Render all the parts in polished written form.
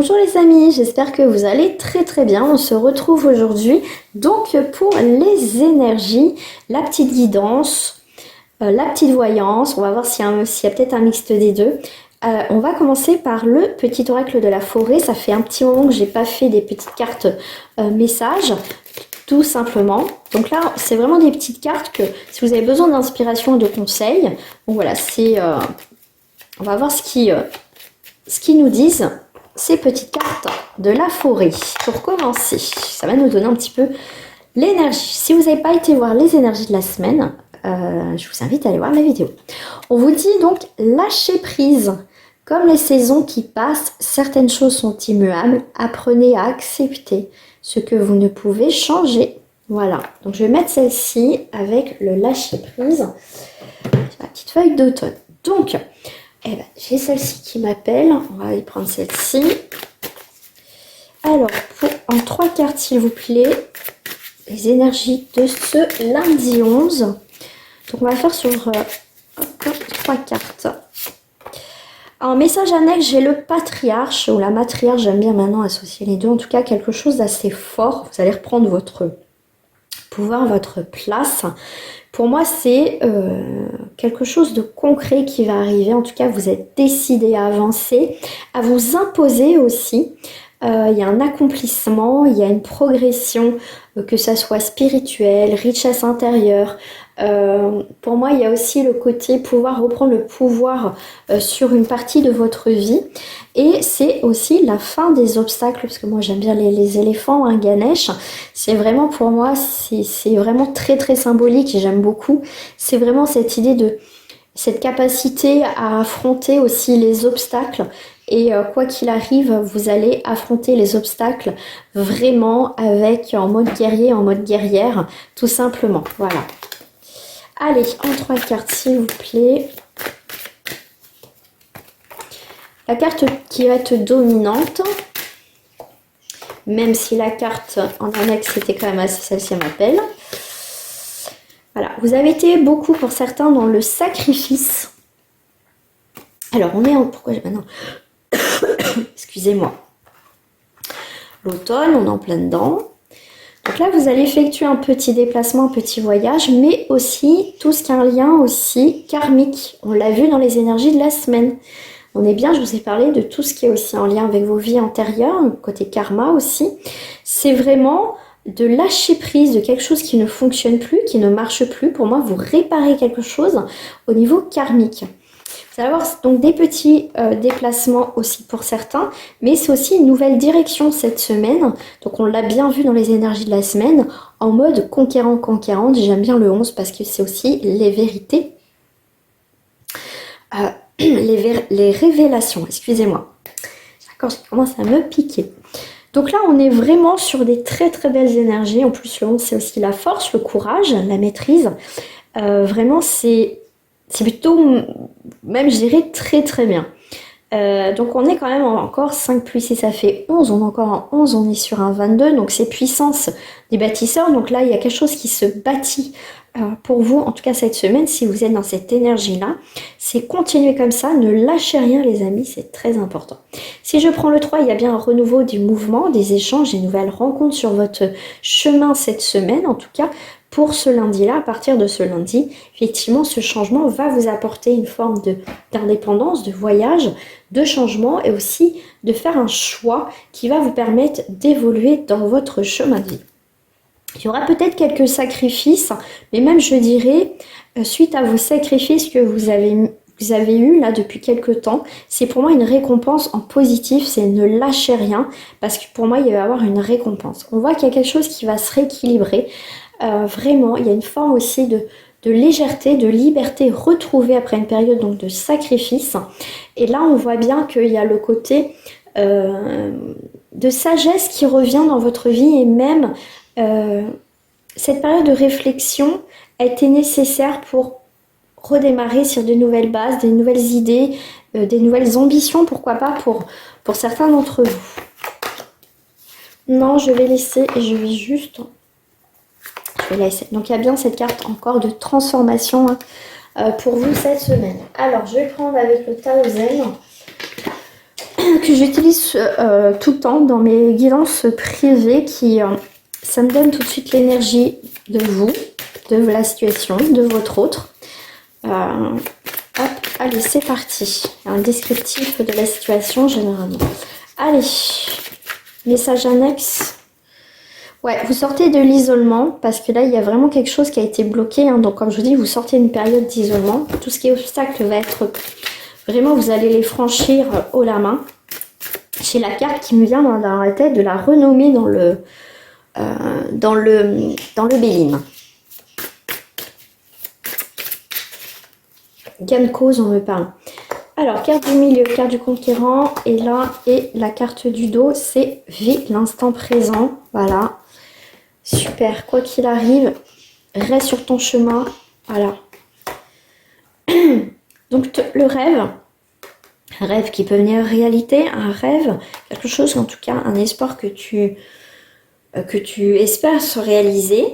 Bonjour les amis, j'espère que vous allez très bien. On se retrouve aujourd'hui donc pour les énergies, la petite guidance, la petite voyance. On va voir s'il y a peut-être un mixte des deux. On va commencer par le petit oracle de la forêt. Ça fait un petit moment que j'ai pas fait des petites cartes messages, tout simplement. Donc là, c'est vraiment des petites cartes que si vous avez besoin d'inspiration et de conseils, donc voilà, on va voir ce qu'ils nous disent. Ces petites cartes de la forêt. Pour commencer, ça va nous donner un petit peu l'énergie. Si vous n'avez pas été voir les énergies de la semaine, je vous invite à aller voir la vidéo. On vous dit donc lâcher prise. Comme les saisons qui passent, certaines choses sont immuables. Apprenez à accepter ce que vous ne pouvez changer. Voilà. Donc je vais mettre celle-ci avec le lâcher prise. La petite feuille d'automne. Donc, eh ben, j'ai celle-ci qui m'appelle. On va aller prendre celle-ci. Alors, en 3 cartes, s'il vous plaît, les énergies de ce lundi 11. Donc, on va faire sur 3 cartes. En message annexe, j'ai le patriarche ou la matriarche. J'aime bien maintenant associer les deux. En tout cas, quelque chose d'assez fort. Vous allez reprendre votre pouvoir, votre place. Pour moi, c'est quelque chose de concret qui va arriver. En tout cas, vous êtes décidé à avancer, à vous imposer aussi. Il y a un accomplissement, il y a une progression, que ça soit spirituelle, richesse intérieure. Pour moi, il y a aussi le côté pouvoir reprendre le pouvoir sur une partie de votre vie. Et c'est aussi la fin des obstacles, parce que moi j'aime bien les éléphants, hein, Ganesh. C'est vraiment pour moi, c'est vraiment très symbolique et j'aime beaucoup. C'est vraiment cette idée de cette capacité à affronter aussi les obstacles. Et quoi qu'il arrive, vous allez affronter les obstacles vraiment en mode guerrier, en mode guerrière, tout simplement. Voilà. Allez, en 3 cartes, s'il vous plaît. La carte qui va être dominante, même si la carte en annexe était quand même assez, celle-ci m'appelle. Voilà, vous avez été beaucoup pour certains dans le sacrifice. Alors, on est en... Pourquoi j'ai... maintenant excusez-moi. L'automne, on est en plein dedans. Donc là, vous allez effectuer un petit déplacement, un petit voyage, mais aussi tout ce qui a un lien aussi karmique. On l'a vu dans les énergies de la semaine. On est bien, je vous ai parlé de tout ce qui est aussi en lien avec vos vies antérieures, côté karma aussi. C'est vraiment de lâcher prise de quelque chose qui ne fonctionne plus, qui ne marche plus. Pour moi, vous réparez quelque chose au niveau karmique. Vous allez avoir donc des petits déplacements aussi pour certains, mais c'est aussi une nouvelle direction cette semaine. Donc on l'a bien vu dans les énergies de la semaine, en mode conquérant-conquérante. J'aime bien le 11 parce que c'est aussi les vérités. Les révélations, excusez-moi. D'accord, je commence à me piquer. Donc là, on est vraiment sur des très belles énergies. En plus, le 11, c'est aussi la force, le courage, la maîtrise. Vraiment, c'est plutôt, même je dirais, très bien. Donc on est quand même encore 5 plus 6, ça fait 11. On est encore en 11, on est sur un 22. Donc c'est puissance des bâtisseurs. Donc là, il y a quelque chose qui se bâtit pour vous, en tout cas cette semaine, si vous êtes dans cette énergie-là. C'est continuer comme ça, ne lâchez rien les amis, c'est très important. Si je prends le 3, il y a bien un renouveau du mouvement, des échanges, des nouvelles rencontres sur votre chemin cette semaine, en tout cas. Pour ce lundi-là, à partir de ce lundi, effectivement, ce changement va vous apporter une forme d'indépendance, de voyage, de changement et aussi de faire un choix qui va vous permettre d'évoluer dans votre chemin de vie. Il y aura peut-être quelques sacrifices, mais même je dirais, suite à vos sacrifices que vous avez eu là depuis quelques temps, c'est pour moi une récompense en positif, c'est ne lâchez rien, parce que pour moi il va y avoir une récompense. On voit qu'il y a quelque chose qui va se rééquilibrer. Vraiment, il y a une forme aussi de légèreté, de liberté retrouvée après une période donc de sacrifice. Et là, on voit bien qu'il y a le côté de sagesse qui revient dans votre vie et même cette période de réflexion a été nécessaire pour redémarrer sur de nouvelles bases, des nouvelles idées, des nouvelles ambitions, pourquoi pas pour certains d'entre vous. Non, je vais laisser et je vais juste... Donc il y a bien cette carte encore de transformation pour vous cette semaine. Alors je vais prendre avec le Tao Zen que j'utilise tout le temps dans mes guidances privées qui, ça me donne tout de suite l'énergie de vous, de la situation, de votre autre. Hop, allez, c'est parti. Un descriptif de la situation généralement. Allez, message annexe. Ouais, vous sortez de l'isolement parce que là, il y a vraiment quelque chose qui a été bloqué. Hein. Donc, comme je vous dis, vous sortez d'une période d'isolement. Tout ce qui est obstacle va être... Vraiment, vous allez les franchir haut la main. J'ai la carte qui me vient dans la tête de la renommée dans le Béline. Gain de cause, on me parle. Alors, carte du milieu, carte du conquérant. Et là, et la carte du dos, c'est vis l'instant présent. Voilà. Super. Quoi qu'il arrive, reste sur ton chemin. Voilà. Donc, le rêve. Un rêve qui peut venir réalité, un rêve, quelque chose, en tout cas, un espoir que tu espères se réaliser.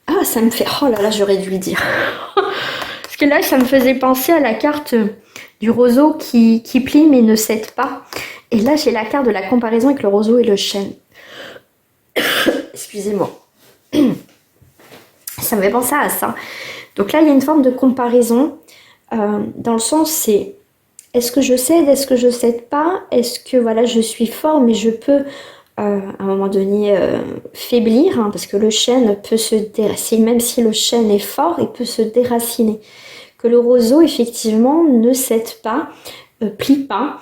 Ah, ça me fait... Oh là là, j'aurais dû le dire. Parce que là, ça me faisait penser à la carte du roseau qui plie mais ne cède pas. Et là, j'ai la carte de la comparaison avec le roseau et le chêne. Excusez-moi. Ça me fait penser à ça. Donc là, il y a une forme de comparaison. Dans le sens, c'est... Est-ce que je cède? Est-ce que je cède pas? Est-ce que voilà, je suis fort, mais je peux à un moment donné faiblir, hein, parce que le chêne peut se déraciner, même si le chêne est fort, il peut se déraciner. Que le roseau, effectivement, ne cède pas, plie pas.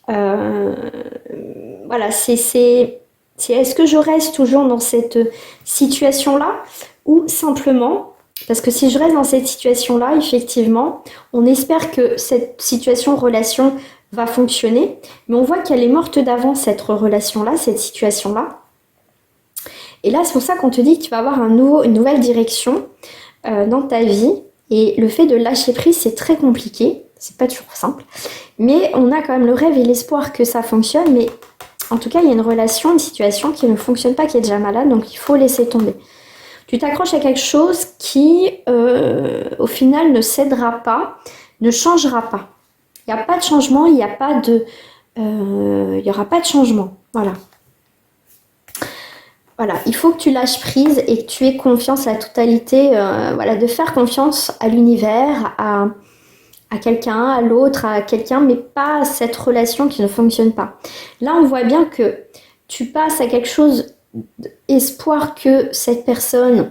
Voilà, est-ce que je reste toujours dans cette situation-là ou simplement... Parce que si je reste dans cette situation-là, effectivement, on espère que cette situation, relation va fonctionner. Mais on voit qu'elle est morte d'avant, cette relation-là, cette situation-là. Et là, c'est pour ça qu'on te dit que tu vas avoir une nouvelle direction dans ta vie. Et le fait de lâcher prise, c'est très compliqué. C'est pas toujours simple. Mais on a quand même le rêve et l'espoir que ça fonctionne. Mais en tout cas, il y a une relation, une situation qui ne fonctionne pas, qui est déjà malade. Donc, il faut laisser tomber. Tu t'accroches à quelque chose qui, au final, ne cédera pas, ne changera pas. Il n'y a pas de changement, il n'y aura pas de changement. Voilà. Voilà, il faut que tu lâches prise et que tu aies confiance à la totalité, voilà, de faire confiance à l'univers, à quelqu'un, à l'autre, à quelqu'un, mais pas à cette relation qui ne fonctionne pas. Là, on voit bien que tu passes à quelque chose... espoir que cette personne,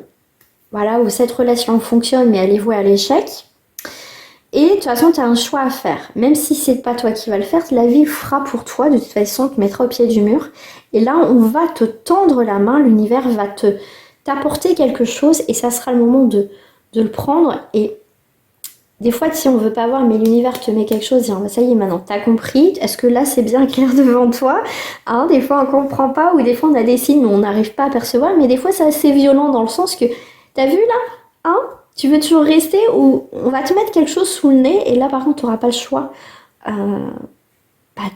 voilà, ou cette relation fonctionne, mais elle est vouée à l'échec. Et de toute façon, tu as un choix à faire. Même si c'est pas toi qui vas le faire, la vie fera pour toi. De toute façon, te mettra au pied du mur. Et là, on va te tendre la main. L'univers va t'apporter quelque chose et ça sera le moment de le prendre. Et des fois, si on veut pas voir, mais l'univers te met quelque chose, et ça y est, maintenant, t'as compris. Est-ce que là, c'est bien clair devant toi, hein? Des fois, on comprend pas, ou des fois, on a des signes, mais on n'arrive pas à percevoir. Mais des fois, c'est assez violent dans le sens que, t'as vu là, hein? Tu veux toujours rester, ou on va te mettre quelque chose sous le nez, et là, par contre, tu n'auras pas le choix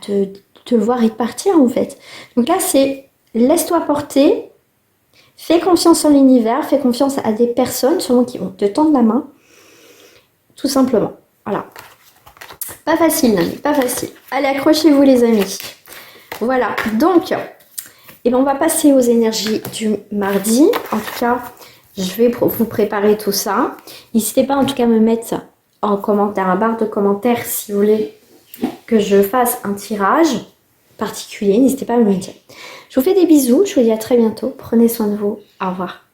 de le voir et de partir, en fait. Donc là, c'est laisse-toi porter, fais confiance en l'univers, fais confiance à des personnes, sûrement qui vont te tendre la main. Tout simplement. Voilà. Pas facile, Nani, pas facile. Allez, accrochez-vous les amis. Voilà. Donc, on va passer aux énergies du mardi. En tout cas, je vais vous préparer tout ça. N'hésitez pas en tout cas à me mettre en commentaire, en barre de commentaires, si vous voulez que je fasse un tirage particulier. N'hésitez pas à me le dire. Je vous fais des bisous. Je vous dis à très bientôt. Prenez soin de vous. Au revoir.